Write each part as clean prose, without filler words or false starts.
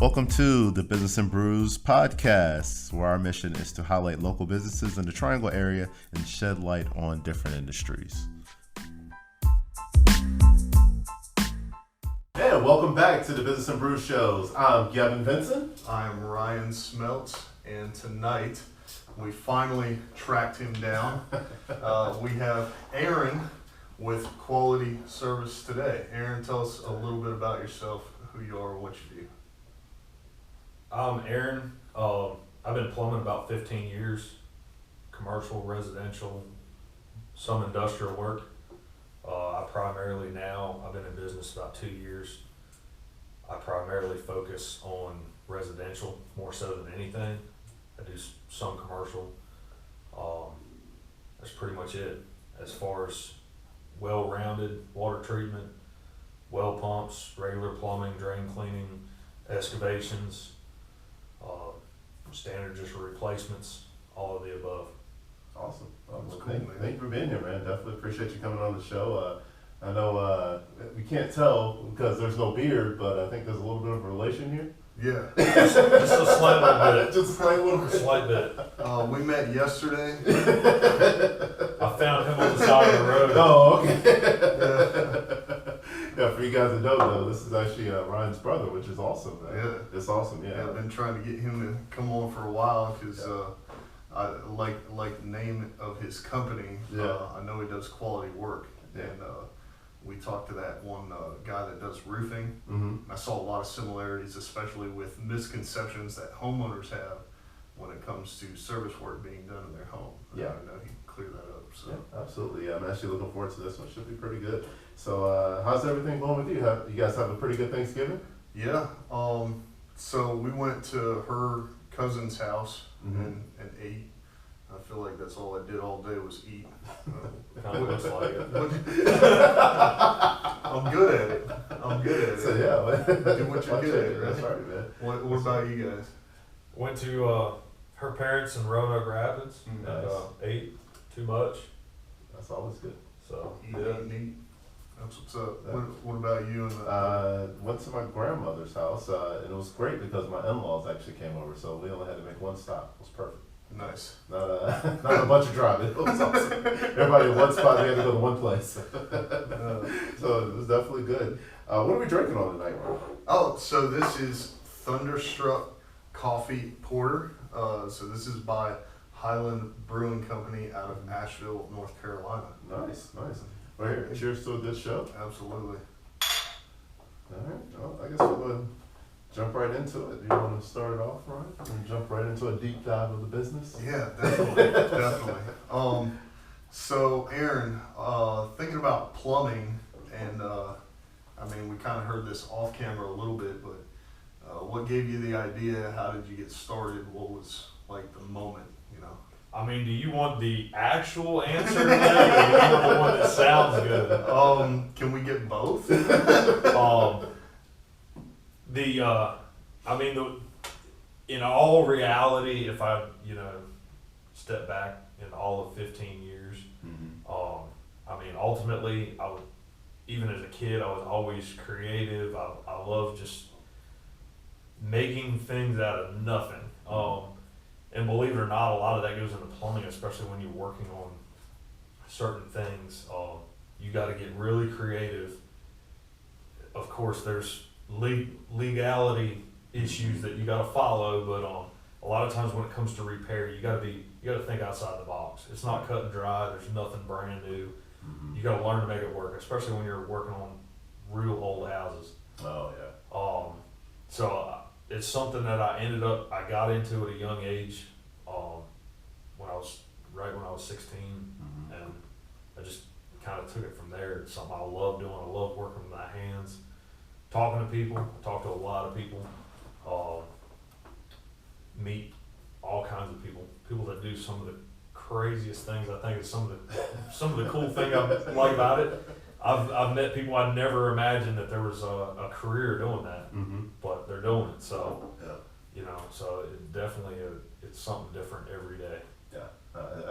Welcome to the Business and Brews podcast, where our mission is to highlight local businesses in the Triangle area and shed light on different industries. And welcome back to the Business and Brews shows. I'm Gevin Vincent. I'm Ryan Smeltz, and tonight we finally tracked him down. We have Aaron with Quality Service Today. Aaron, tell us a little bit about yourself, who you are, and what you do. I'm Aaron. I've been plumbing about 15 years, commercial, residential, some industrial work. I've been in business about 2 years. I primarily focus on residential more so than anything. I do some commercial. That's pretty much it. As far as well-rounded water treatment, well pumps, regular plumbing, drain cleaning, excavations, standard just replacements, all of the above. Awesome. That's cool, Thank man. you for being here, man. Definitely appreciate you coming on the show. I know we can't tell because there's no beard, but I think there's a little bit of a relation here. Yeah. Just a slight little bit. Just a slight little bit. Slight bit. We met yesterday. I found him on the side of the road. Oh, okay. Yeah, for you guys that don't know, this is actually Ryan's brother, which is awesome, man. Yeah. It's awesome, Yeah, yeah. I've been trying to get him to come on for a while because I like the name of his company. Yeah. I know he does quality work, Yeah. and we talked to that one guy that does roofing. Mm-hmm. I saw a lot of similarities, especially with misconceptions that homeowners have when it comes to service work being done in their home. Yeah. I know he can clear that up. So. Yeah, absolutely. Yeah, I'm actually looking forward to this one. Should be pretty good. So, how's everything going with you? You guys have a pretty good Thanksgiving? Yeah. So we went to her cousin's house Mm-hmm. and ate. I feel like that's all I did all day was eat. Kind of looks like it. I'm good at it. So yeah, Do what you're good at, right? That's right, man. What about you guys? Went to her parents in Roanoke Rapids and Nice. ate too much. That's always good. So Eat, yeah. eat. That's what's up. Yeah. What about you? And Went to my grandmother's house, and it was great because my in-laws actually came over, so we only had to make one stop. It was perfect. nice. Not a bunch of driving. It was awesome. Everybody in one spot, they had to go to one place. So it was definitely good. What are we drinking on tonight, Ron? Oh, so this is Thunderstruck Coffee Porter. So this is by Highland Brewing Company out of Asheville, North Carolina. Nice. Well, here, cheers to a good show. Absolutely. All right. Well, I guess we'll go ahead and jump right into it. Do you want to start it off, Ryan? And jump right into a deep dive of the business? Yeah, definitely. So Aaron, thinking about plumbing, and we kind of heard this off camera a little bit, but what gave you the idea? How did you get started? What was like the moment? I mean, do you want the actual answer to that, or do you want the one that sounds good? Can we get both? In all reality, if I, step back in all of 15 years, ultimately, even as a kid, I was always creative. I love just making things out of nothing. And believe it or not, a lot of that goes into plumbing, especially when you're working on certain things. You got to get really creative. Of course, there's legality issues that you got to follow, but a lot of times when it comes to repair, you got to think outside the box. It's not cut and dry. There's nothing brand new. Mm-hmm. You got to learn to make it work, especially when you're working on real old houses. Oh, yeah. So it's something that I got into at a young age, when I was 16, Mm-hmm. and I just kind of took it from there. It's something I love doing. I love working with my hands, talking to people. I talk to a lot of people, meet all kinds of people that do some of the craziest things. I think it's some of the cool thing I like about it. I've met people I never imagined that there was a career doing that, Mm-hmm. but they're doing it. So, Yeah. So it definitely it's something different every day. Yeah,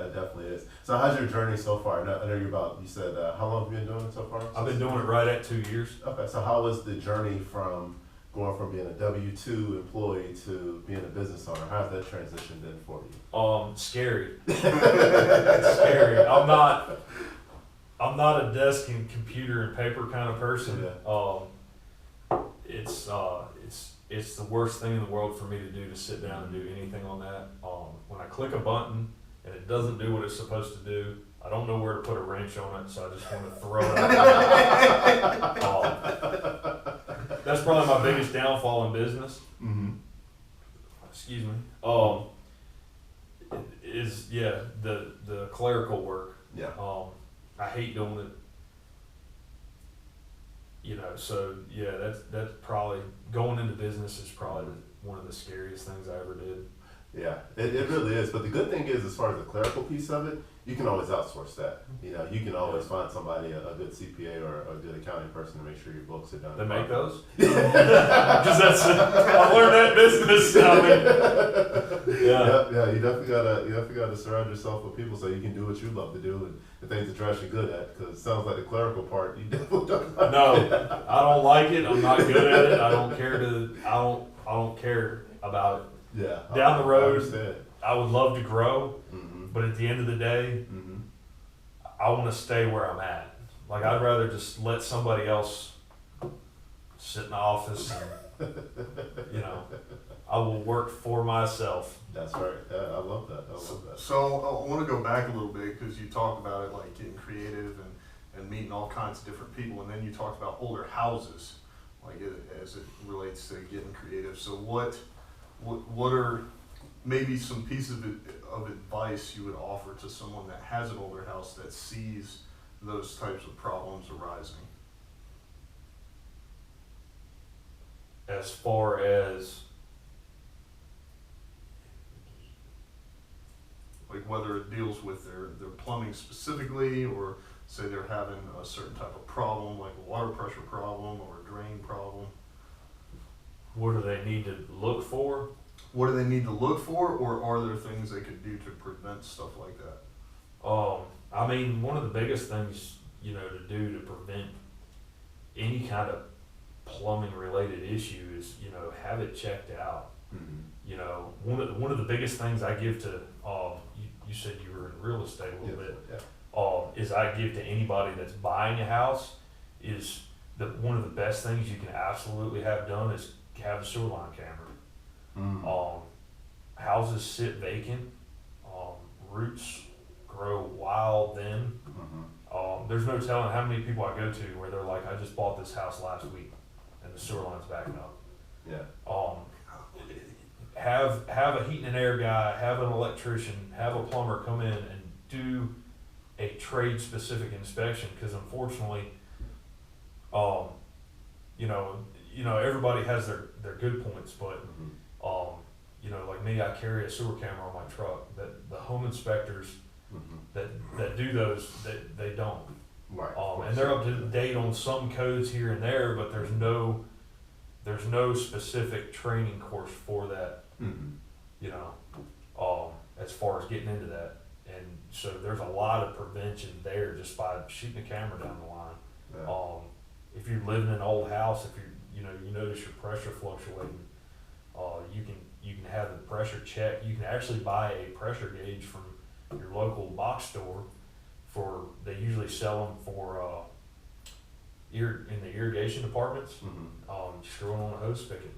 it definitely is. So how's your journey so far? I know you said, how long have you been doing it so far? I've been doing it right at 2 years. Okay, so how was the journey from going from being a W-2 employee to being a business owner? How's that transition been for you? Scary. It's scary. I'm not a desk and computer and paper kind of person. Yeah. It's the worst thing in the world for me to do, to sit down and do anything on that. When I click a button and it doesn't do what it's supposed to do, I don't know where to put a wrench on it, so I just want to throw it out. That's probably my biggest downfall in business. Mm-hmm. Excuse me. Is the clerical work. Yeah. I hate doing it. So yeah, that's probably, going into business is probably one of the scariest things I ever did. Yeah, it really is. But the good thing is, as far as the clerical piece of it, you can always outsource that. You can always find somebody, a good CPA or a good accounting person, to make sure your books are done. They make those? Because I've learned that business. Yeah, you definitely gotta surround yourself with people so you can do what you love to do and the things that you're actually good at. Because it sounds like the clerical part, you definitely don't. No, I don't like it. I'm not good at it. I don't care about it. Yeah. Down the road, I understand. I would love to grow, Mm-hmm. but at the end of the day, Mm-hmm. I want to stay where I'm at. Like, I'd rather just let somebody else sit in the office and, I will work for myself. That's right. Yeah, I love that. I love that. So I want to go back a little bit, because you talked about it like getting creative and meeting all kinds of different people, and then you talked about older houses, like as it relates to getting creative. So what are maybe some pieces of advice you would offer to someone that has an older house that sees those types of problems arising? As far as, Like whether it deals with their plumbing specifically, or say they're having a certain type of problem, like a water pressure problem or a drain problem. what do they need to look for? What do they need to look for, or are there things they could do to prevent stuff like that? I mean, one of the biggest things, to do to prevent any kind of plumbing related issue is, have it checked out. Mm-hmm. One of the biggest things I give to, you said you were in real estate a little bit, Yeah. is I give to anybody that's buying a house is one of the best things you can absolutely have done is have a sewer line camera. Mm-hmm. Houses sit vacant, roots grow wild then. Mm-hmm. There's no telling how many people I go to where they're like, I just bought this house last week and the sewer line's backing up. Yeah. Have a heating and air guy, have an electrician, have a plumber come in and do a trade specific inspection, because unfortunately, everybody has their good points, but Mm-hmm. like me, I carry a sewer camera on my truck. That the home inspectors Mm-hmm. that do those, they don't. Right. And they're up to date on some codes here and there, but there's no specific training course for that, Mm-hmm. as far as getting into that. And so there's a lot of prevention there just by shooting a camera down the line. Yeah. If you're living in an old house, if you notice your pressure fluctuating, you can have the pressure checked. You can actually buy a pressure gauge from your local box store they usually sell them for in the irrigation departments. Mm-hmm. You screw it on a hose spigot.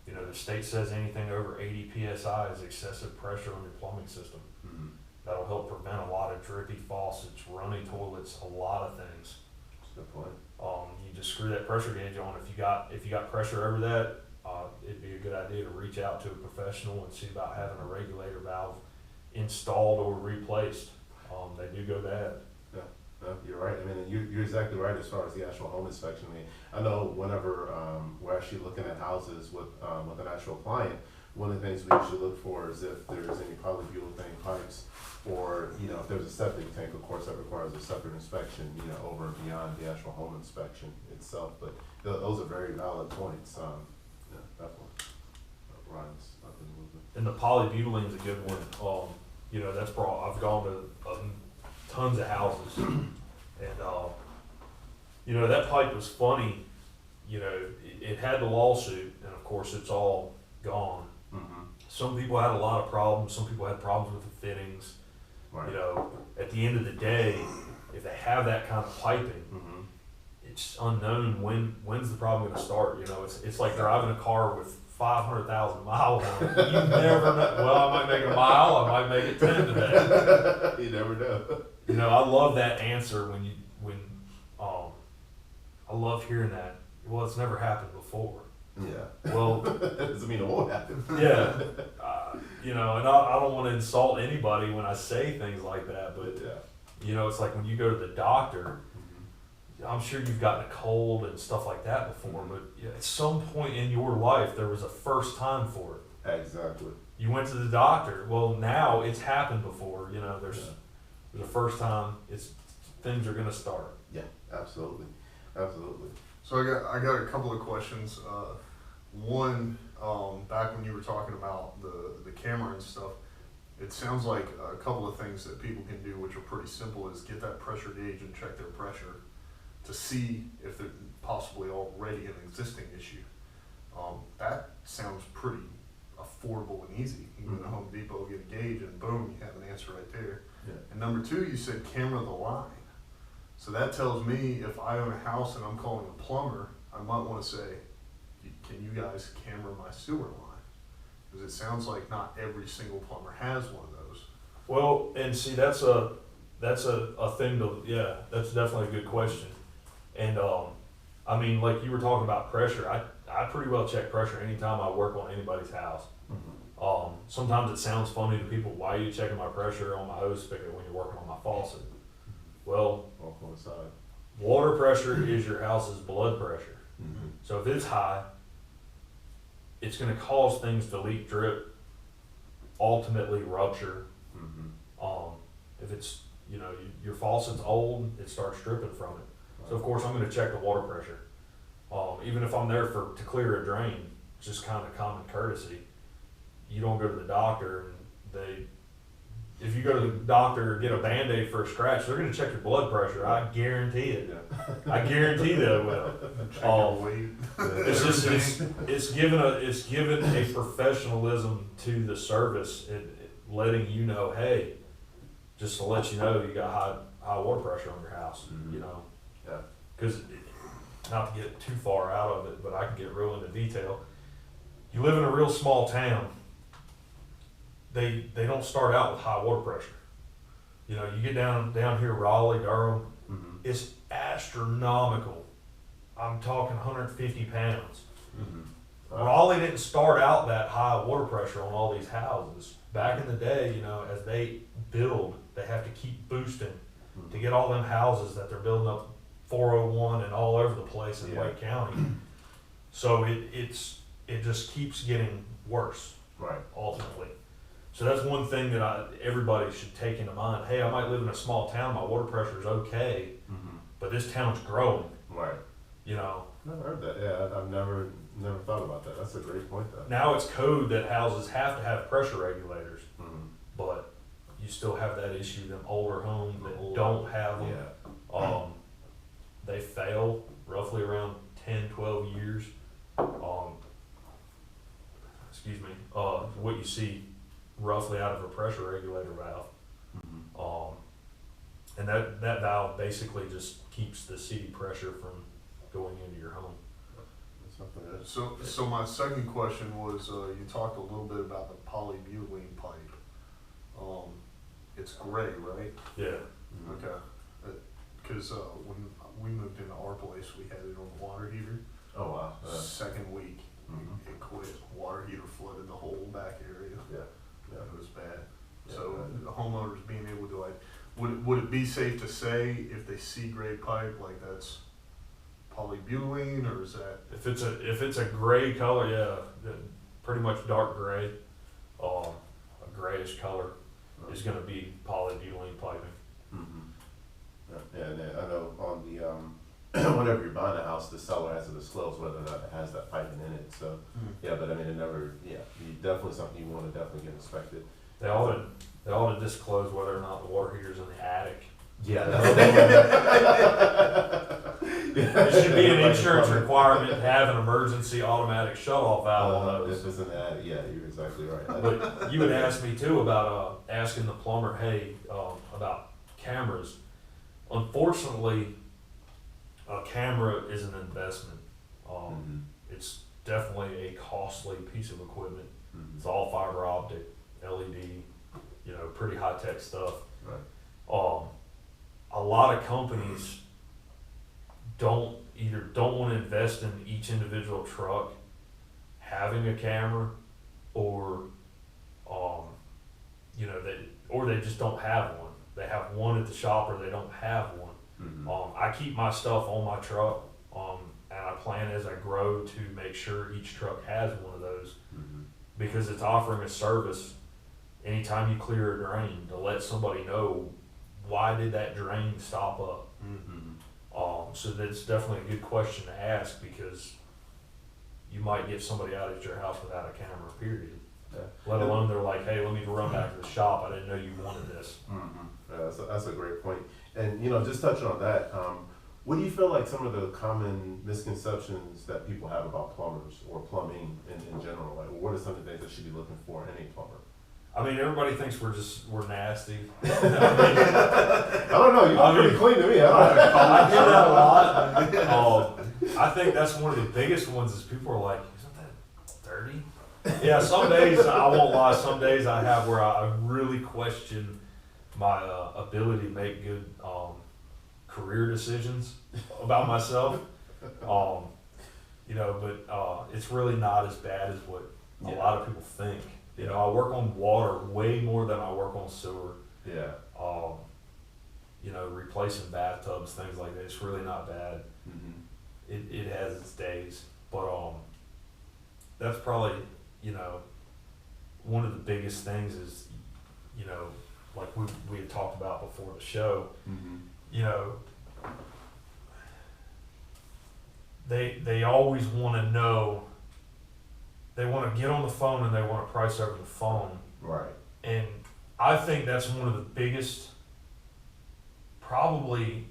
The state says anything over 80 psi is excessive pressure on your plumbing system. Mm-hmm. That'll help prevent a lot of drippy faucets, runny toilets, a lot of things. That's a good point. You just screw that pressure gauge on. If you got pressure over that, it'd be a good idea to reach out to a professional and see about having a regulator valve installed or replaced. They do go bad. No, you're right. I mean, you're exactly right as far as the actual home inspection. I mean, I know whenever we're actually looking at houses with an actual client, one of the things we usually look for is if there's any polyurethane pipes, or if there's a septic tank. Of course, that requires a separate inspection, over and beyond the actual home inspection itself. But those are very valid points. Yeah, definitely. Ryan's up in the movement. And the polybutylene's a good one. That's I've gone to tons of houses, and that pipe was funny. it had the lawsuit, and of course it's all gone. Mm-hmm. Some people had a lot of problems. Some people had problems with the fittings. Right. You know, at the end of the day, if they have that kind of piping, Mm-hmm. it's unknown when's the problem going to start. You know, it's like driving a car with 500,000 miles on it. You never know. Well, I might make a mile. I might make it 10 today. You never know. You know, I love that answer when I love hearing that. Well, it's never happened before. Yeah. Well, that doesn't mean it won't happen. yeah. You know, and I don't want to insult anybody when I say things like that, but Yeah. you know, it's like when you go to the doctor, I'm sure you've gotten a cold and stuff like that before, but at some point in your life, there was a first time for it. Exactly. You went to the doctor. Well, now it's happened before. You know, there's a first time. Things are going to start. Yeah, absolutely. Absolutely. So I got a couple of questions. One, back when you were talking about the camera and stuff, it sounds like a couple of things that people can do, which are pretty simple, is get that pressure gauge and check their pressure to see if there's possibly already an existing issue. That sounds pretty affordable and easy. You can go to Home Depot, get a gauge, and boom, you have an answer right there. Yeah. And number two, you said camera the line. So that tells me if I own a house and I'm calling a plumber, I might want to say, can you guys camera my sewer line? Because it sounds like not every single plumber has one of those. Well, and see, that's a thing to, that's definitely a good question. And, I mean, like you were talking about pressure, I pretty well check pressure anytime I work on anybody's house. Mm-hmm. Sometimes it sounds funny to people, why are you checking my pressure on my hose spigot when you're working on my faucet? Well, All coincide. water pressure is your house's blood pressure. Mm-hmm. So if it's high, it's gonna cause things to leak, drip, ultimately rupture. Mm-hmm. If it's, you know, your faucet's old, it starts dripping from it. So of course I'm gonna check the water pressure. Even if I'm there to clear a drain, it's just kind of common courtesy. You don't go to the doctor and if you go to the doctor or get a Band-Aid for a scratch, they're gonna check your blood pressure. I guarantee it. Yeah. I guarantee they will. Check your weight. It's just it's given a professionalism to the service, letting you know, hey, just to let you know you got high water pressure on your house. Mhm. You know, Yeah. because not to get too far out of it, but I can get real into detail. You live in a real small town. They don't start out with high water pressure. You know, you get down here, Raleigh, Durham, Mm-hmm. it's astronomical. I'm talking 150 pounds. Mm-hmm. Raleigh didn't start out that high water pressure on all these houses. Back in the day, you know, as they build, they have to keep boosting to get all them houses that they're building up 401 and all over the place in Wake County. So it just keeps getting worse, Right. ultimately. So that's one thing that everybody should take into mind. Hey, I might live in a small town, my water pressure is okay, Mm-hmm. but this town's growing, Right. you know. Never heard that. Yeah, I've never thought about that. That's a great point, though. Now it's code that houses have to have pressure regulators, Mm-hmm. but you still have that issue, them older homes that don't have them. Yeah. They fail roughly around 10, 12 years. What you see roughly out of a pressure regulator valve. Mm-hmm. And that valve basically just keeps the city pressure from going into your home. That's something that. So my second question was, you talked a little bit about the polybutylene pipe. It's gray, right? Yeah. Mm-hmm. Okay. Because when we moved into our place, we had it on the water heater. Oh wow. Second week, Mhm. it quit. Water heater flooded the whole back area. Yeah. Yeah. It was bad. Yeah, So right. the homeowners being able to would it be safe to say if they see gray pipe, like that's polybutylene, or is that? If it's a gray color, pretty much dark gray, a grayish color is going to be polybutylene piping. Mm-hmm. Yeah, and I know on the whenever you're buying a house, the seller has to disclose whether or not it has that piping in it. So yeah, but I mean, it never. Yeah, definitely something you want to definitely get inspected. They ought to disclose whether or not the water heater's in the attic. Yeah. It should be an insurance requirement to have an emergency automatic shut-off valve on those. If it's an ad, yeah, you're exactly right. But you had asked me too about asking the plumber, hey, about cameras. Unfortunately, a camera is an investment. It's definitely a costly piece of equipment. It's all fiber optic, LED, pretty high tech stuff. Right. A lot of companies don't want to invest in each individual truck having a camera, or they just don't have one. They have one at the shop, or they don't have one. I keep my stuff on my truck, and I plan as I grow to make sure each truck has one of those, because it's offering a service anytime you clear a drain to let somebody know why did that drain stop up. So that's definitely a good question to ask, because you might get somebody out at your house without a camera, period. Yeah. Let alone they're like, hey, let me run back to the shop. I didn't know you wanted this. Yeah, that's a great point. And just touching on that, what do you feel like some of the common misconceptions that people have about plumbers or plumbing in general? Like, what are some of the things that should be looking for in a plumber? I mean, everybody thinks we're nasty. I don't know. You're pretty clean to me. I hear that a lot. I think that's one of the biggest ones is people are like, isn't that dirty? Yeah, some days, I won't lie, some days I have where I really question my ability to make good career decisions about myself. But it's really not as bad as what a lot of people think. I work on water way more than I work on sewer. Yeah. Replacing bathtubs, things like that. It's really not bad. It has its days, but that's probably one of the biggest things is like we had talked about before the show. They always want to know. They want to get on the phone and they want to price over the phone. Right. And I think that's one of the biggest, probably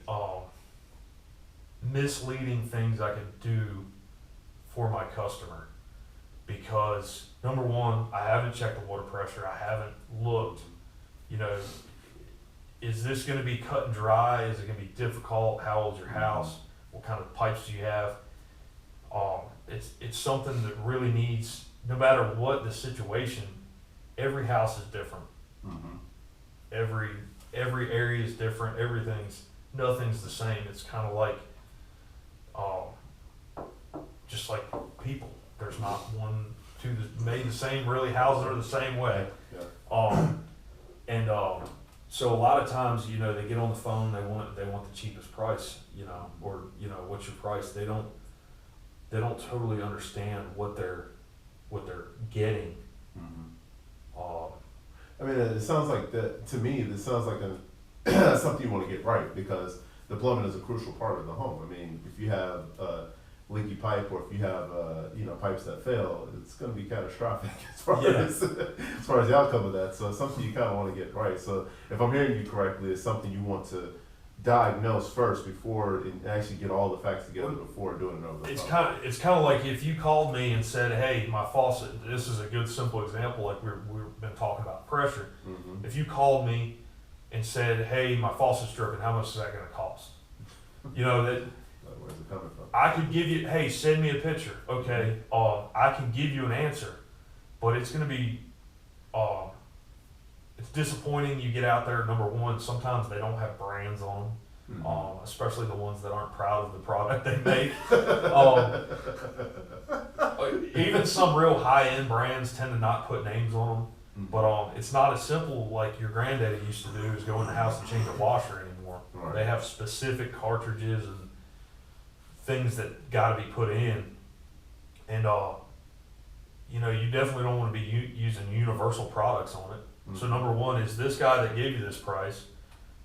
misleading things I could do for my customer. Because number one, I haven't checked the water pressure. I haven't looked. Is this going to be cut and dry? Is it going to be difficult? How old's your house? What kind of pipes do you have? It's something that really needs, no matter what the situation, every house is different. Every area is different. Nothing's the same. It's kind of like, just like people. There's not one, two made the same. Really, houses are the same way. Yeah. So a lot of times, they get on the phone. They want the cheapest price. Or what's your price? They don't totally understand what they're getting. I mean, it sounds like that to me. This sounds like something you want to get right, because the plumbing is a crucial part of the home. I mean, if you have a leaky pipe, or if you have pipes that fail, it's going to be catastrophic as far as the outcome of that. So it's something you kind of want to get right. So if I'm hearing you correctly, it's something you want to diagnose first before and actually get all the facts together before doing it over the phone. It's kind of like if you called me and said, hey, my faucet, this is a good simple example, like we've been talking about pressure. If you called me and said, hey, my faucet's dripping, how much is that going to cost? Where's it coming from? I could give you, hey, send me a picture. Okay, I can give you an answer, but it's going to be, it's disappointing. You get out there, number one, sometimes they don't have brands on them, especially the ones that aren't proud of the product they make. Even some real high-end brands tend to not put names on them, but it's not as simple like your granddaddy used to do, is go in the house and change a washer anymore. Right. They have specific cartridges and things that got to be put in, and you definitely don't want to be using universal products on it. So number one is this guy that gave you this price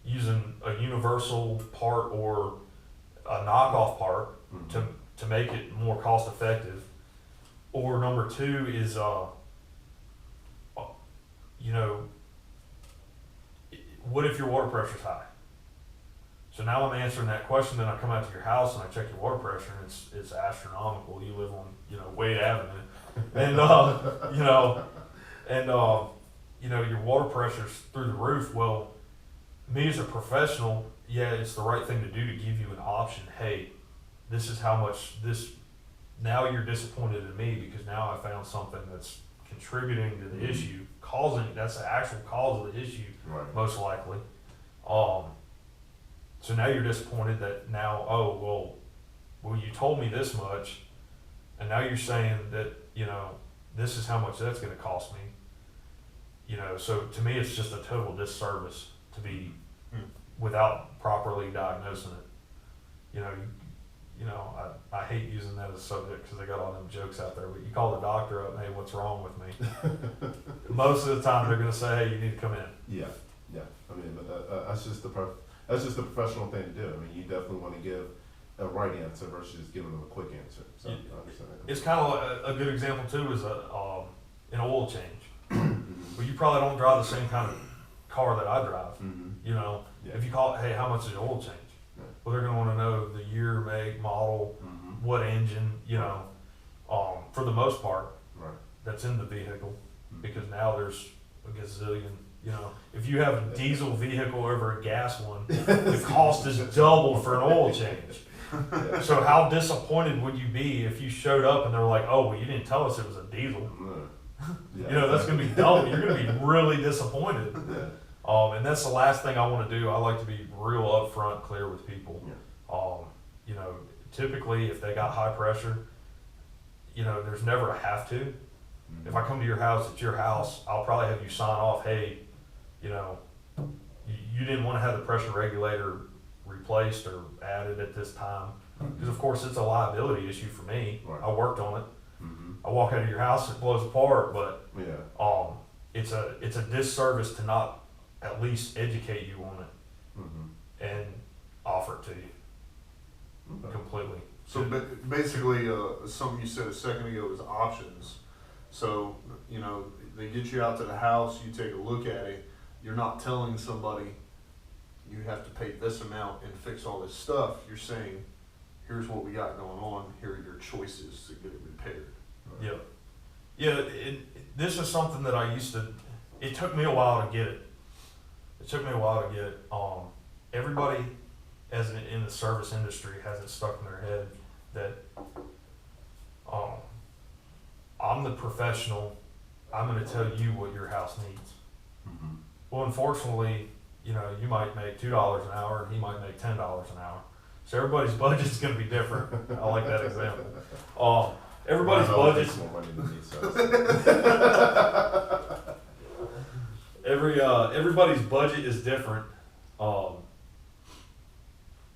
using a universal part or a knockoff part to make it more cost effective, or number two is what if your water pressure's high? So now I'm answering that question, then I come out to your house and I check your water pressure, and it's astronomical. You live on, Wade Avenue, and your water pressure's through the roof. Well, me as a professional, yeah, it's the right thing to do to give you an option. Hey, this is how much this. Now you're disappointed in me because now I found something that's contributing to the issue, that's the actual cause of the issue, Right. most likely. So now you're disappointed that now, well, you told me this much, and now you're saying that, this is how much that's going to cost me. So to me, it's just a total disservice to be without properly diagnosing it. I hate using that as a subject because they got all them jokes out there, but you call the doctor up, hey, what's wrong with me? Most of the time they're going to say, hey, you need to come in. Yeah. I mean, but that's just the professional thing to do. I mean, you definitely want to give a right answer versus giving them a quick answer. So I understand that. It's kind of a good example too is an oil change. Well, you probably don't drive the same kind of car that I drive. Yeah. If you call it, hey, how much is your oil change? Yeah. Well, they're going to want to know the year, make, model, what engine, for the most part, Right. that's in the vehicle, because now there's a gazillion. If you have a diesel vehicle over a gas one, the cost is double for an oil change. Yeah. So how disappointed would you be if you showed up and they're like, oh, well, you didn't tell us it was a diesel? Yeah. That's going to be double. You're going to be really disappointed. Yeah. And that's the last thing I want to do. I like to be real upfront, clear with people. Yeah. Typically if they got high pressure, there's never a have to. If I come to your house, it's your house, I'll probably have you sign off, hey, you didn't want to have the pressure regulator replaced or added at this time. Because of course it's a liability issue for me. Right. I worked on it. I walk out of your house, it blows apart, but Yeah. it's a disservice to not at least educate you on it and offer it to you completely. So basically, something you said a second ago is options. So, they get you out to the house, you take a look at it, you're not telling somebody you have to pay this amount and fix all this stuff. You're saying, here's what we got going on, here are your choices to get it repaired. Yep. Yeah, this is something that it took me a while to get it. Everybody in the service industry has it stuck in their head that I'm the professional, I'm going to tell you what your house needs. Well, unfortunately, you might make $2 an hour and he might make $10 an hour. So everybody's budget's going to be different. I like that example. Everybody's budget. More money than me, so. Everybody's budget is different.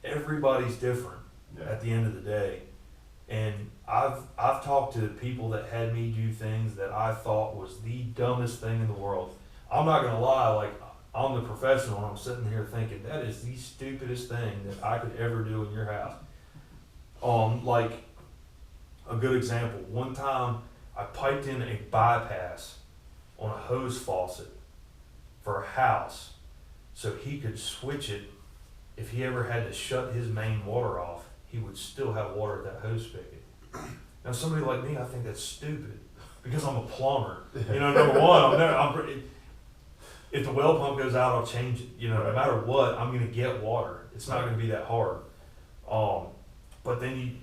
Everybody's different at the end of the day. And I've talked to people that had me do things that I thought was the dumbest thing in the world. I'm not gonna lie, like I'm the professional and I'm sitting here thinking that is the stupidest thing that I could ever do in your house. Like a good example, one time I piped in a bypass on a hose faucet for a house so he could switch it. If he ever had to shut his main water off, he would still have water at that hose spigot. Now somebody like me, I think that's stupid because I'm a plumber. Number one, if the well pump goes out, I'll change it. No matter what, I'm going to get water. It's not going to be that hard. But then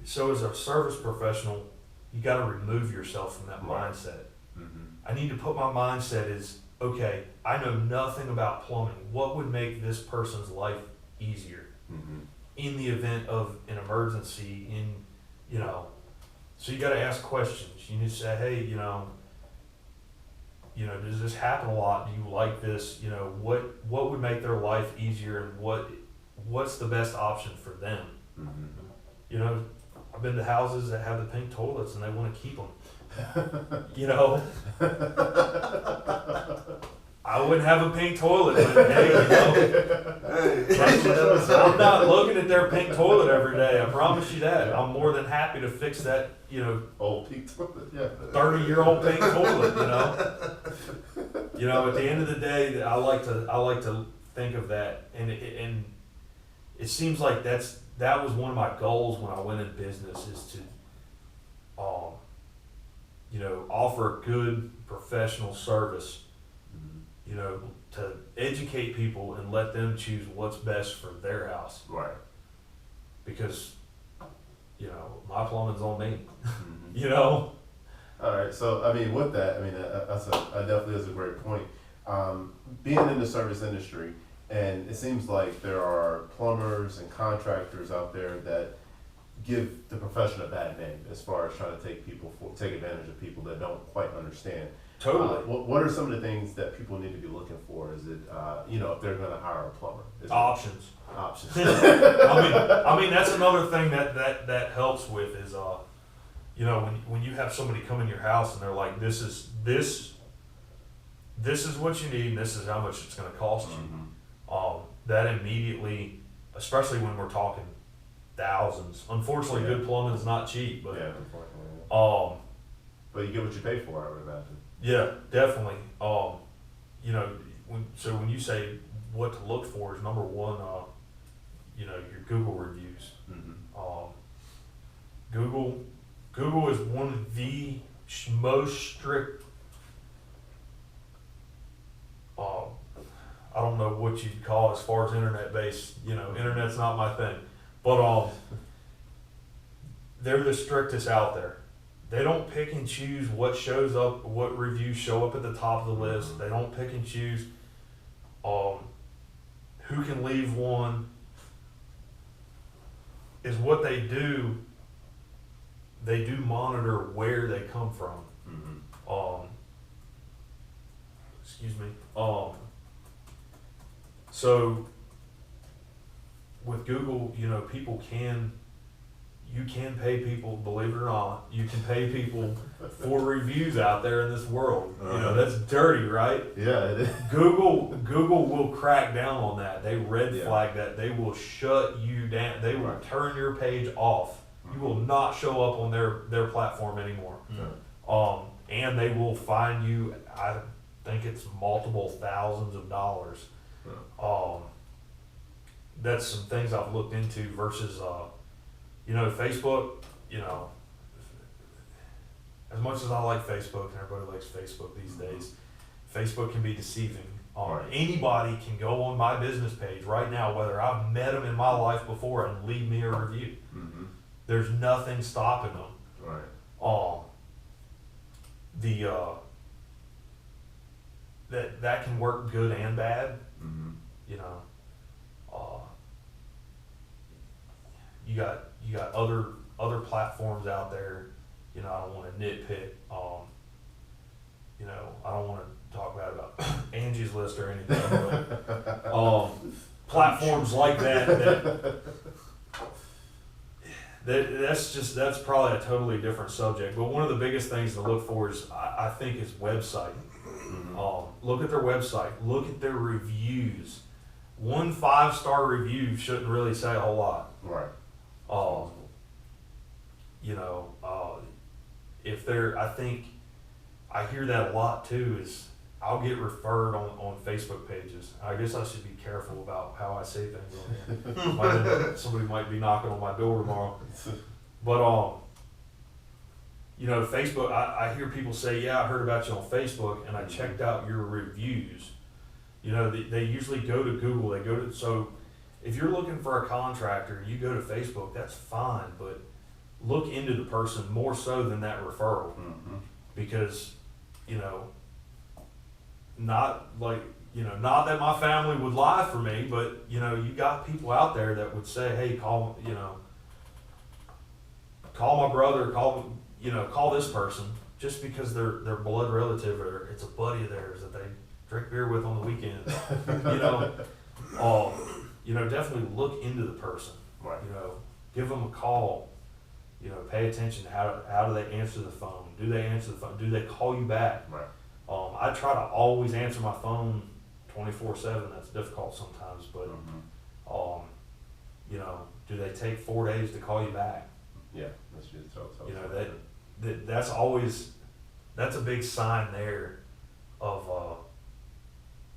so as a service professional, you got to remove yourself from that mindset. I need to put my mindset is, okay, I know nothing about plumbing. What would make this person's life easier in the event of an emergency? So you got to ask questions. You need to say, hey, does this happen a lot? Do you like this? What would make their life easier, and what's the best option for them? I've been to houses that have the pink toilets and they want to keep them. I wouldn't have a pink toilet, but hey, I'm not looking at their pink toilet every day. I promise you that. I'm more than happy to fix that, old pink toilet, 30-year-old pink toilet, At the end of the day, I like to think of that, and it seems like that was one of my goals when I went in business, is to, offer a good professional service, to educate people and let them choose what's best for their house. Right. Because, my plumbing's on me. Mm-hmm. All right. So, I mean, with that, I mean, that definitely is a great point. Being in the service industry, and it seems like there are plumbers and contractors out there that give the profession a bad name as far as trying to take advantage of people that don't quite understand. Totally. What are some of the things that people need to be looking for? Is it, if they're going to hire a plumber? Options. Options. I mean, that's another thing that helps with is, when you have somebody come in your house and they're like, this is what you need, and this is how much it's going to cost you. Mm-hmm. That immediately, especially when we're talking thousands. Unfortunately, good plumbing is not cheap, but yeah, unfortunately. But you get what you pay for, I would imagine. Yeah, definitely. When you say what to look for, is number one, your Google reviews. Mm-hmm. Google is one of the most strict. I don't know what you'd call it as far as internet based. Internet's not my thing, but they're the strictest out there. They don't pick and choose what shows up, what reviews show up at the top of the list. They don't pick and choose who can leave one. Is what they do. They do monitor where they come from. Mm-hmm. Excuse me. So with Google, you can pay people, believe it or not, you can pay people for reviews out there in this world. That's dirty, right? Yeah, it is. Google will crack down on that. They red Yeah. flag that. They will shut you down. They will Right. turn your page off. You will not show up on their platform anymore. Mm-hmm. And they will fine you, I think it's multiple thousands of dollars. Yeah. That's some things I've looked into versus, Facebook, as much as I like Facebook, and everybody likes Facebook these days, Facebook can be deceiving. Right. Anybody can go on my business page right now, whether I've met them in my life before, and leave me a review. Mm-hmm. There's nothing stopping them. Right. That can work good and bad. Mm-hmm. You got other platforms out there. I don't want to nitpick. I don't want to talk bad about Angie's List or anything. But, platforms like that's probably a totally different subject. But one of the biggest things to look for is, I think, is website. Mm-hmm. Look at their website. Look at their reviews. 1 5-star review shouldn't really say a whole lot. Right. If I hear that a lot too, is I'll get referred on Facebook pages. I guess I should be careful about how I say things on here. Somebody might be knocking on my door tomorrow. But, Facebook, I hear people say, yeah, I heard about you on Facebook, and I checked out your reviews. They usually go to Google. So if you're looking for a contractor and you go to Facebook, that's fine, but look into the person more so than that referral. Mm-hmm. Because, not that my family would lie for me, but, you got people out there that would say, hey, call my brother, call this person, just because they're blood relative or it's a buddy of theirs that they drink beer with on the weekend. Definitely look into the person. Right. Give them a call. Pay attention to how do they answer the phone? Do they answer the phone? Do they call you back? Right. I try to always answer my phone 24/7. That's difficult sometimes, but Mm-hmm. Do they take 4 days to call you back? Yeah, that's just so. That's a big sign there of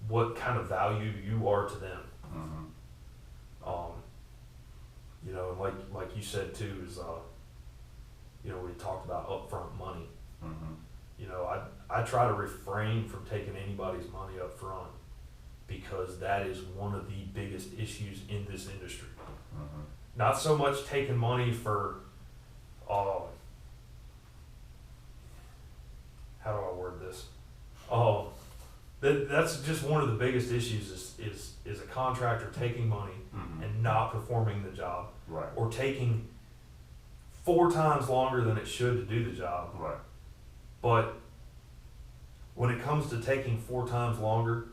what kind of value you are to them. Mhm. You know, and like you said too, is you know, we talked about upfront money. Mhm. You know, I try to refrain from taking anybody's money up front because that is one of the biggest issues in this industry. Mhm. Not so much taking money for, how do I word this? That's just one of the biggest issues is a contractor taking money Mhm. and not performing the job, Right. or taking 4 times longer than it should to do the job. Right. But when it comes to taking 4 times longer,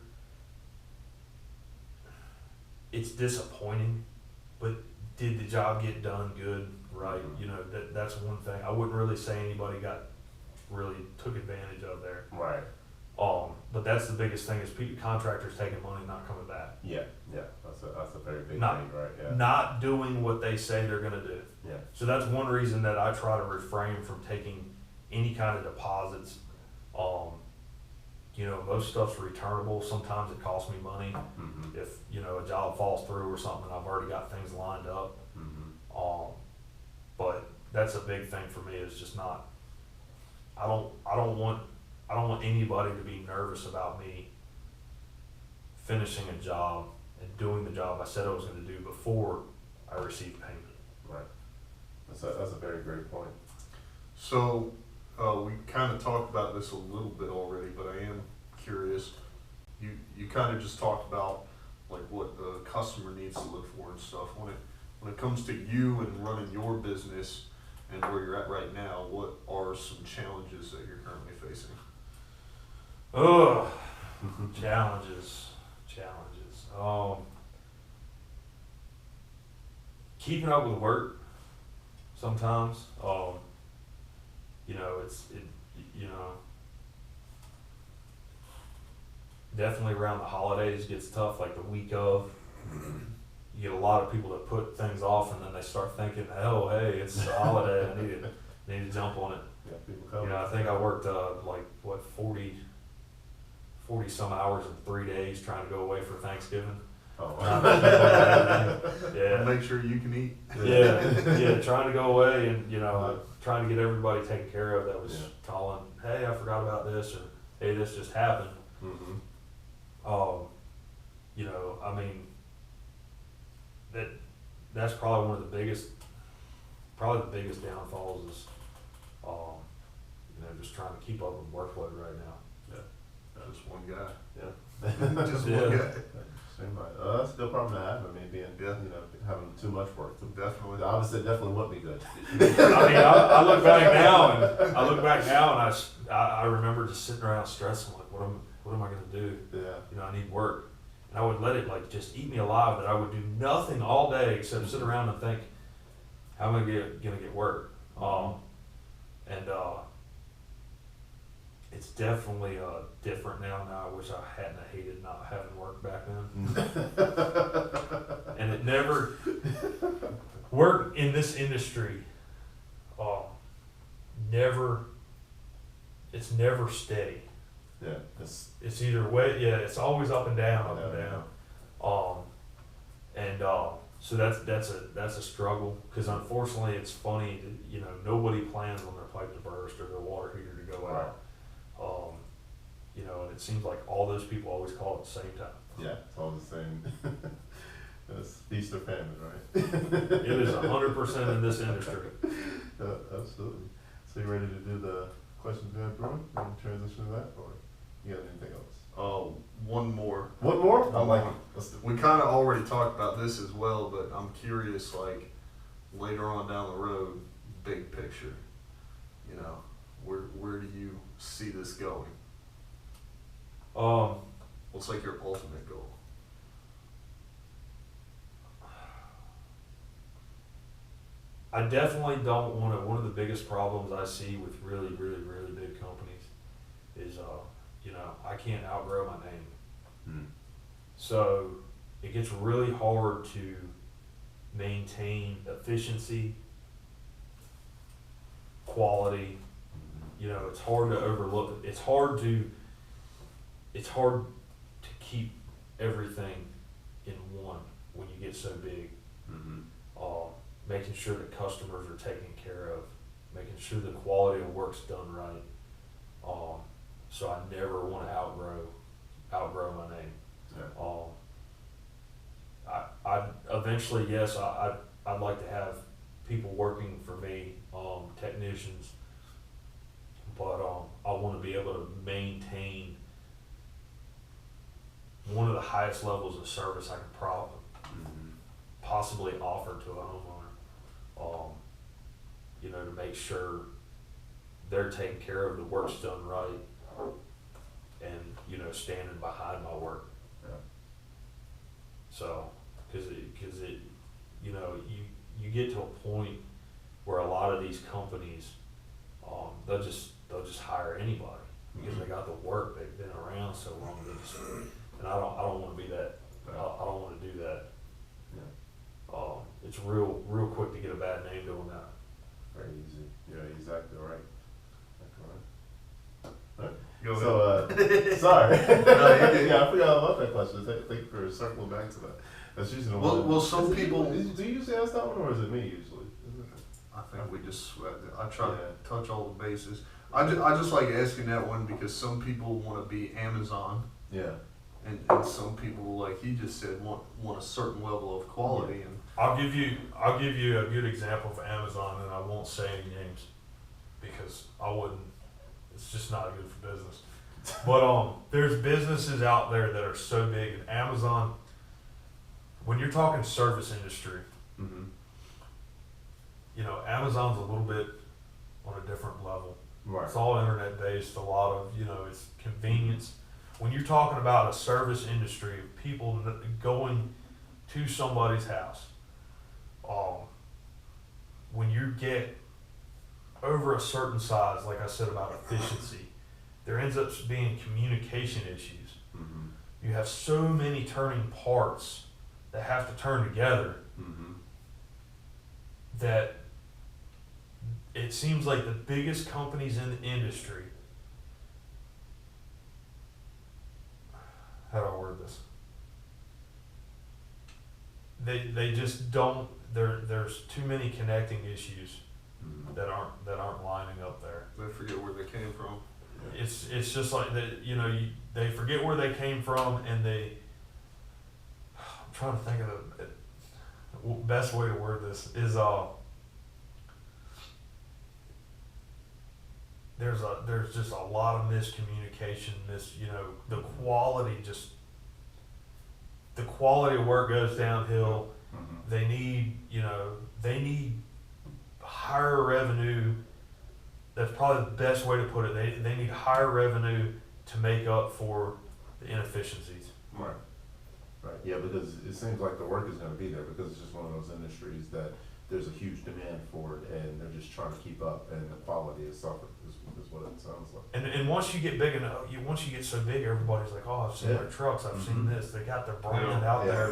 it's disappointing. But did the job get done good, right? Mhm. You know, that's one thing. I wouldn't really say anybody really took advantage of there. Right. But that's the biggest thing is contractors taking money, not coming back. Yeah. Yeah. That's a very big Not- thing, right? Yeah. Not doing what they say they're gonna do. Yeah. So that's one reason that I try to refrain from taking any kind of deposits. You know, most stuff's returnable. Sometimes it costs me money. Mhm. If, you know, a job falls through or something, I've already got things lined up. Mhm. But that's a big thing for me, is just not, I don't want anybody to be nervous about me finishing a job and doing the job I said I was gonna do before I receive payment. Right. That's a very great point. So, we kind of talked about this a little bit already, but I am curious. You kind of just talked about like what the customer needs to look for and stuff. When it comes to you and running your business and where you're at right now, what are some challenges that you're currently facing? Ugh, challenges. Keeping up with work sometimes. You know, you know, definitely around the holidays gets tough, like the week of. You get a lot of people that put things off, and then they start thinking, oh, hey, it's a holiday, I need to jump on it. Yeah. People come. You know, I think I worked, 40 some hours in 3 days trying to go away for Thanksgiving. Oh. Yeah. Make sure you can eat. Yeah, trying to go away and, you know, trying to get everybody taken care of that was Yeah. calling, hey, I forgot about this, or hey, this just happened. Mhm. You know, I mean, that's probably one of the biggest downfalls is, you know, just trying to keep up with workload right now. Just one guy. Yeah. Just Yeah. one guy. Same. That's a good problem to have. I mean, being, Yeah. you know, having too much work. Definitely. Obviously, it definitely would be good. I mean, I look back now and I remember just sitting around stressing, like, what am I gonna do? Yeah. You know, I need work. And I would let it like just eat me alive, that I would do nothing all day except sit around and think, how am I gonna get work? And it's definitely different now. Now I wish I hadn't hated not having work back then. And it never work in this industry. It's never steady. Yeah. It's either way, yeah, it's always up and down, up and Yeah. down. So that's a struggle, because unfortunately it's funny, you know, nobody plans on their pipe to burst or their water heater to go out. You know, and it seems like all those people always call at the same time. Yeah. It's all the same. It's feast or famine, right? It is 100% in this industry. Absolutely. So you ready to do the questions we have, Brewer? You want to transition to that, or you got anything else? One more. One more? I One like more. it. Let's do it. We kind of already talked about this as well, but I'm curious, like, later on down the road, big picture, you know, where do you see this going? What's like your ultimate goal? I definitely don't want to. One of the biggest problems I see with really big companies is, you know, I can't outgrow my name. So it gets really hard to maintain efficiency, quality. You know, it's hard to overlook. It's hard to keep everything in one when you get so big. Making sure that customers are taken care of, making sure the quality of work's done right. So I never want to outgrow my name. Yeah. I eventually, yes, I'd like to have people working for me, technicians, but I want to be able to maintain one of the highest levels of service I can possibly offer to a homeowner. To make sure they're taken care of, the work's done right, and standing behind my work. Yeah. So, because it you get to a point where a lot of these companies, they'll just hire anybody because they got the work, they've been around so long. And I don't want to be that. I don't want to do that. Yeah. It's real quick to get a bad name doing that. Very easy. Yeah, exactly right. Right. Go So, ahead. sorry. No, Yeah, I forgot about that question. Thank you for circling back to that. That's usually the one. Well, some people. Do you usually ask that one, or is it me usually? I think we just I try Yeah. to touch all the bases. I just like asking that one because some people want to be Amazon, Yeah. and some people, like he just said, want a certain level of quality. And I'll give you a good example of Amazon, and I won't say any names because I wouldn't. It's just not good for business. But there's businesses out there that are so big, and Amazon. When you're talking service industry, Amazon's a little bit on a different level. Right. It's all internet based. A lot of it's convenience. When you're talking about a service industry, people going to somebody's house, when you get over a certain size, like I said about efficiency, there ends up being communication issues. You have so many turning parts that have to turn together that it seems like the biggest companies in the industry, how do I word this? They just don't. There's too many connecting issues that aren't lining up there. they forget where they came from. It's just like that. They forget where they came from, and I'm trying to think of the best way to word this is there's just a lot of miscommunication. The quality of work goes downhill. They need higher revenue. That's probably the best way to put it. They need higher revenue to make up for the inefficiencies. Right. Right. Yeah, because it seems like the work is going to be there because it's just one of those industries that there's a huge demand for it, and they're just trying to keep up, and the quality is suffered. Is what it sounds like. And once you get big enough, once you get so big, everybody's like, oh, I've seen their trucks, I've seen this. They got their brand out there.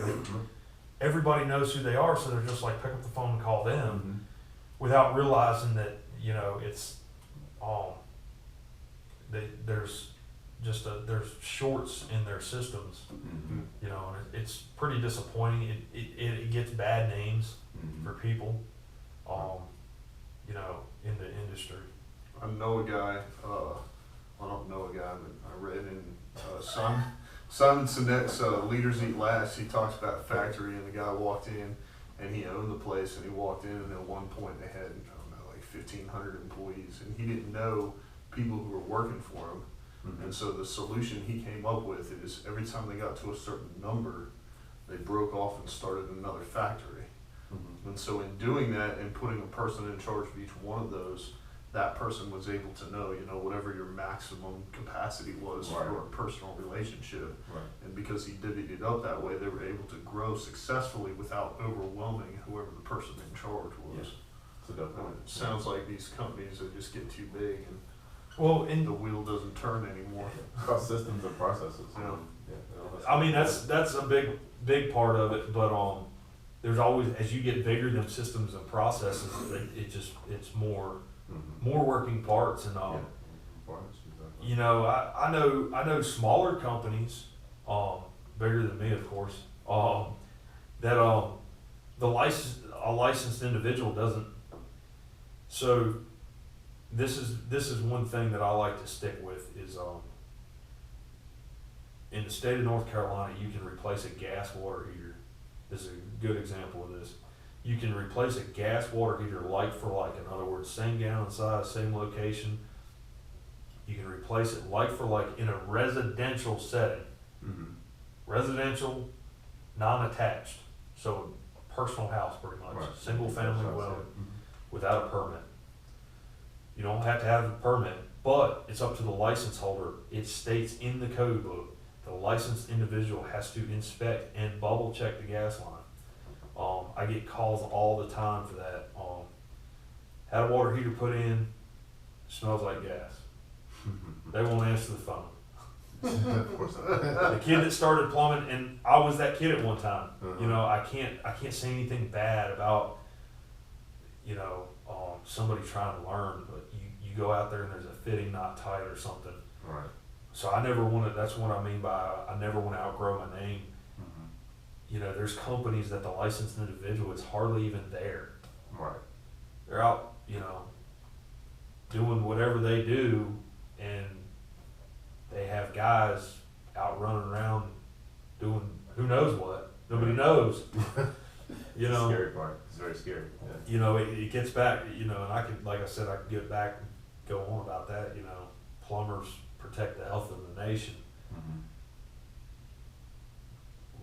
Everybody knows who they are, so they're just like pick up the phone and call them, without realizing that it's there's shorts in their systems, and it's pretty disappointing. It gets bad names for people, in the industry. I know a guy. I don't know a guy, but I read in Simon Sinek's Leaders Eat Last. He talks about a factory, and the guy walked in, and he owned the place, and he walked in, and at one point they had, like 1,500 employees, and he didn't know people who were working for him. And so the solution he came up with is every time they got to a certain number, they broke off and started another factory. And so in doing that and putting a person in charge of each one of those, that person was able to know, whatever your maximum capacity was for a personal relationship. Right. And because he divvied it up that way, they were able to grow successfully without overwhelming whoever the person in charge was. Yeah. It's a good point. It sounds like these companies that just get too big and the wheel doesn't turn anymore. It's about systems and processes. Yeah. I mean, that's a big part of it, but there's always, as you get bigger than systems and processes, it's more working parts, and I know smaller companies bigger than me, of course. That a licensed individual doesn't. So this is one thing that I like to stick with is in the state of North Carolina, you can replace a gas water heater. This is a good example of this. You can replace a gas water heater like for like. In other words, same gallon size, same location. You can replace it like for like in a residential setting. Mm-hmm. Residential, non-attached. So personal house pretty much. Right. Single family dwelling Mm-hmm. without a permit. You don't have to have a permit, but it's up to the license holder. It states in the code book, the licensed individual has to inspect and bubble check the gas line. I get calls all the time for that. Had a water heater put in, smells like gas. They won't answer the phone. Of course not. The kid that started plumbing, and I was that kid at one time. Uh-huh. You know, I can't say anything bad about, you know, somebody trying to learn, but you go out there and there's a fitting not tight or something. Right. So I never wanted, that's what I mean by I never want to outgrow my name. Mm-hmm. You know, there's companies that the licensed individual is hardly even there. Right. They're out, you know, doing whatever they do, and they have guys out running around doing who knows what. Nobody knows. You It's know, the scary part. It's very scary. Yeah. you know, it gets back, you know, and I could, like I said, I could get back and go on about that. You know, plumbers protect the health of the nation. Mm-hmm.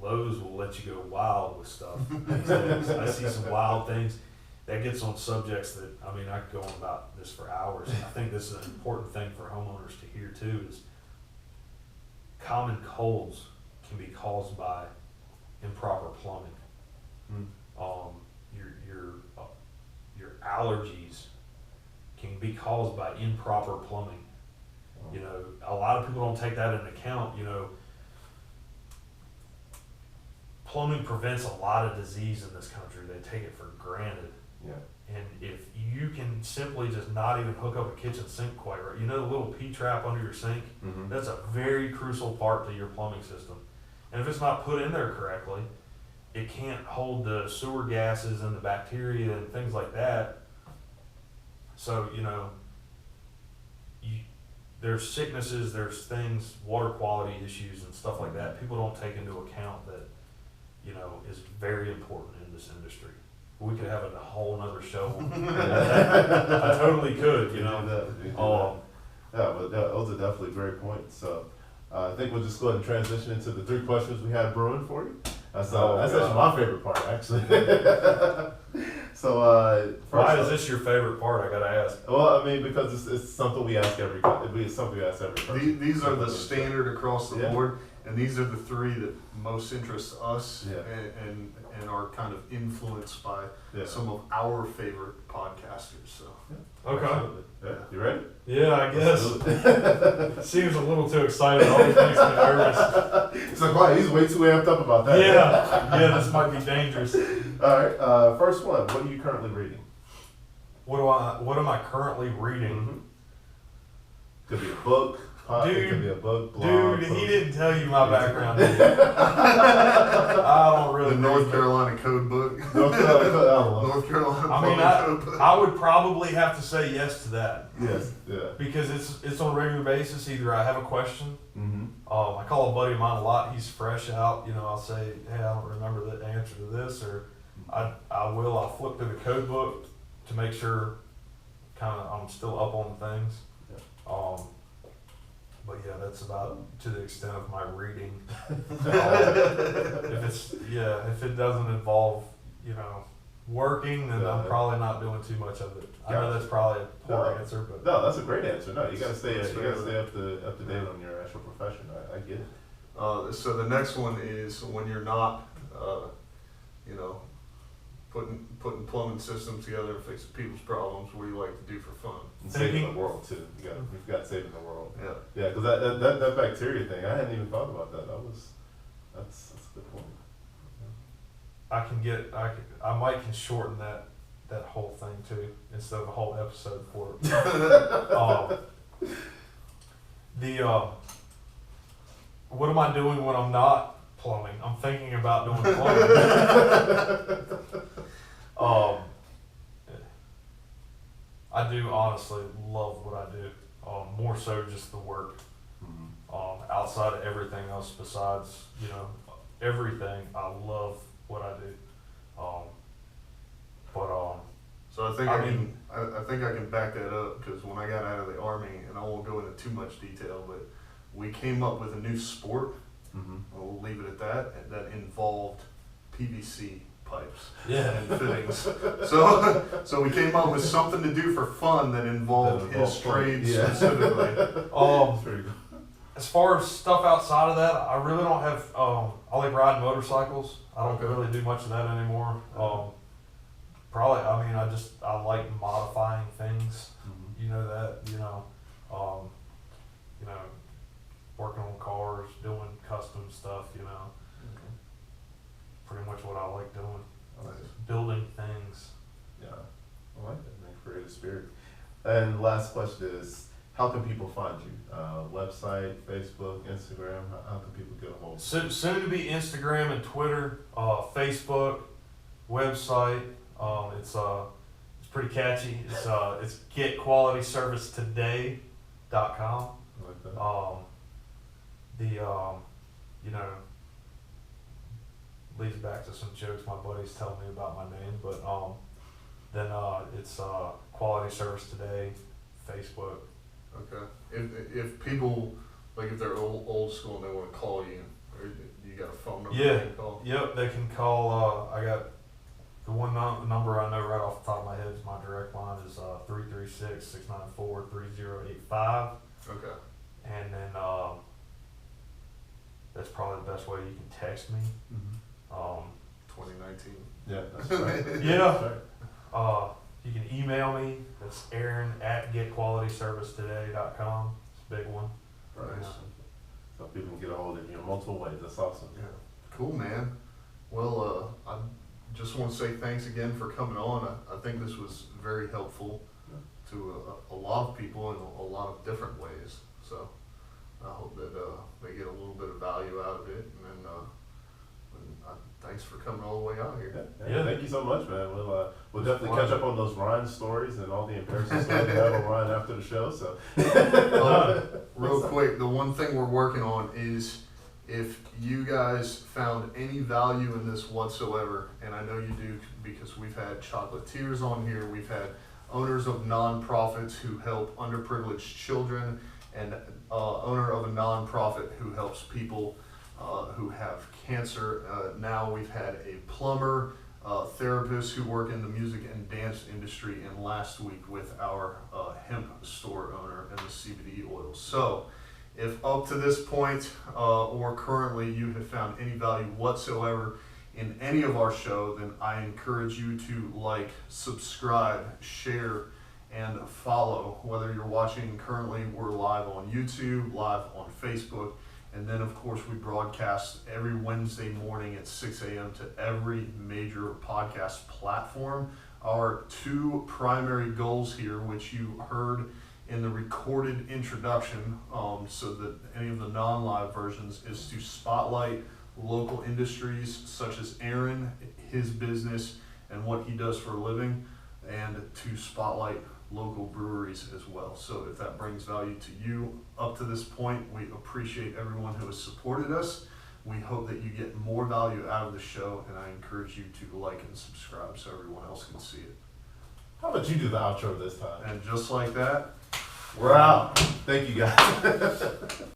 Lowe's will let you go wild with stuff these days. I see some wild things. That gets on subjects that, I mean, I could go on about this for hours. I think this is an important thing for homeowners to hear too, is common colds can be caused by improper plumbing. Mm. Your allergies can be caused by improper plumbing. You know, a lot of people don't take that into account. You know, plumbing prevents a lot of disease in this country. They take it for granted. Yeah. And if you can simply just not even hook up a kitchen sink quite right, you know the little P-trap under your sink? Mm-hmm. That's a very crucial part to your plumbing system. And if it's not put in there correctly, it can't hold the sewer gases and the bacteria and things like that. So, you know, there's sicknesses, there's things, water quality issues and stuff like that. People don't take into account that, you know, is very important in this industry. We could have a whole nother show on that. I totally could, you know. Yeah, but those are definitely great points. So I think we'll just go ahead and transition into the 3 questions we had brewing for you. That's actually my favorite part, actually. So first, why is this your favorite part? I gotta ask. Well, I mean, because it's something we ask every person. These are the standard across the Yeah. board, and these are the 3 that most interest us, Yeah. and are kind of influenced by Yeah. some of our favorite podcasters. So Okay. Absolutely. Yeah. You ready? Yeah, I guess. Let's do it. Seems a little too excited. It always makes me nervous. It's like, wow, he's way too amped up about that. Yeah, this might be dangerous. All right. First one. What are you currently reading? What am I currently reading? Mm-hmm. Could be a book. It could be a book. Blog, Dude, post. he didn't tell you my background. Did he? I don't really. the North Carolina Code Book. North Carolina. North Carolina I mean, Plumbing Code Book. I would probably have to say yes to that Yes. Yeah. because it's on a regular basis. Either I have a question. Mm-hmm. I call a buddy of mine a lot. He's fresh out. You know, I'll say, hey, I don't remember the answer to this, or I'll flip through the code book to make sure kind of I'm still up on things. Yeah. But yeah, that's about to the extent of my reading. If it doesn't involve, you know, working, then I'm probably not doing too much of it. I know that's probably a poor answer, but No, that's a great answer. No, you gotta stay. That's You gotta fair. stay up to date on your actual profession. I get it. So the next one is when you're not, you know, putting plumbing systems together and fixing people's problems. What do you like to do for fun? And saving Thinking- the world too. We've got saving the world. Yeah. Yeah, because that bacteria thing, I hadn't even thought about that. That's a good point. I might can shorten that whole thing too, instead of a whole episode for it. What am I doing when I'm not plumbing. I'm thinking about doing plumbing. I do honestly love what I do. More so just the work. Outside of everything else besides, everything, I love what I do. So I think I I mean- think I can back that up, because when I got out of the Army, and I won't go into too much detail, but we came up with a new sport, we'll leave it at that involved PVC pipes Yeah. and fittings. So we came up with something to do for fun that involved his trade specifically. Very good. As far as stuff outside of that, I really don't have. I like riding motorcycles. I don't Okay. really do much of that anymore. Probably. I mean, I like modifying things. You know that. Working on cars, doing custom stuff. Pretty much what I like doing. Nice. Building things. Yeah, I like that, man. Creative spirit. And last question is, how can people find you? Website, Facebook, Instagram. How can people get a hold of you? Soon to be Instagram and Twitter, Facebook, website. It's pretty catchy. It's getqualityservicetoday.com. I like that. Leads back to some jokes my buddies tell me about my name, but then it's Quality Service Today, Facebook. Okay. If people, like, if they're old school and they want to call you, or you got a phone number Yeah. they can call? Yep, they can call. I got the one number I know right off the top of my head is my direct line is 336-694-3085, Okay. and then that's probably the best way you can text me. 2019. Yeah, that's right. Yeah. That's right. You can email me. That's Aaron@getqualityservicetoday.com. It's a big one. Right. Yeah. So people can get a hold of you in multiple ways. That's awesome. Yeah. Cool, man. Well, I just want to say thanks again for coming on. I think this was very helpful to a lot of people in a lot of different ways. So I hope that they get a little bit of value out of it. And thanks for coming all the way out here. Yeah. Thank you so much, man. We'll definitely catch up on those Ryan stories and all the embarrassing stories we have on Ryan after the show. So Real quick, the one thing we're working on is, if you guys found any value in this whatsoever, and I know you do because we've had chocolatiers on here, we've had owners of nonprofits who help underprivileged children, and owner of a nonprofit who helps people who have cancer. Now we've had a plumber, therapists who work in the music and dance industry, and last week with our hemp store owner and the CBD oils. So if up to this point or currently you have found any value whatsoever in any of our show, then I encourage you to like, subscribe, share, and follow. Whether you're watching currently, we're live on YouTube, live on Facebook, and then of course we broadcast every Wednesday morning at 6 a.m. to every major podcast platform. Our two primary goals here, which you heard in the recorded introduction, so that any of the non-live versions, is to spotlight local industries such as Aaron, his business, and what he does for a living, and to spotlight local breweries as well. So if that brings value to you up to this point, we appreciate everyone who has supported us. We hope that you get more value out of the show, and I encourage you to like and subscribe so everyone else can see it. how about you do the outro this time? And just like that, We're out. Thank you guys.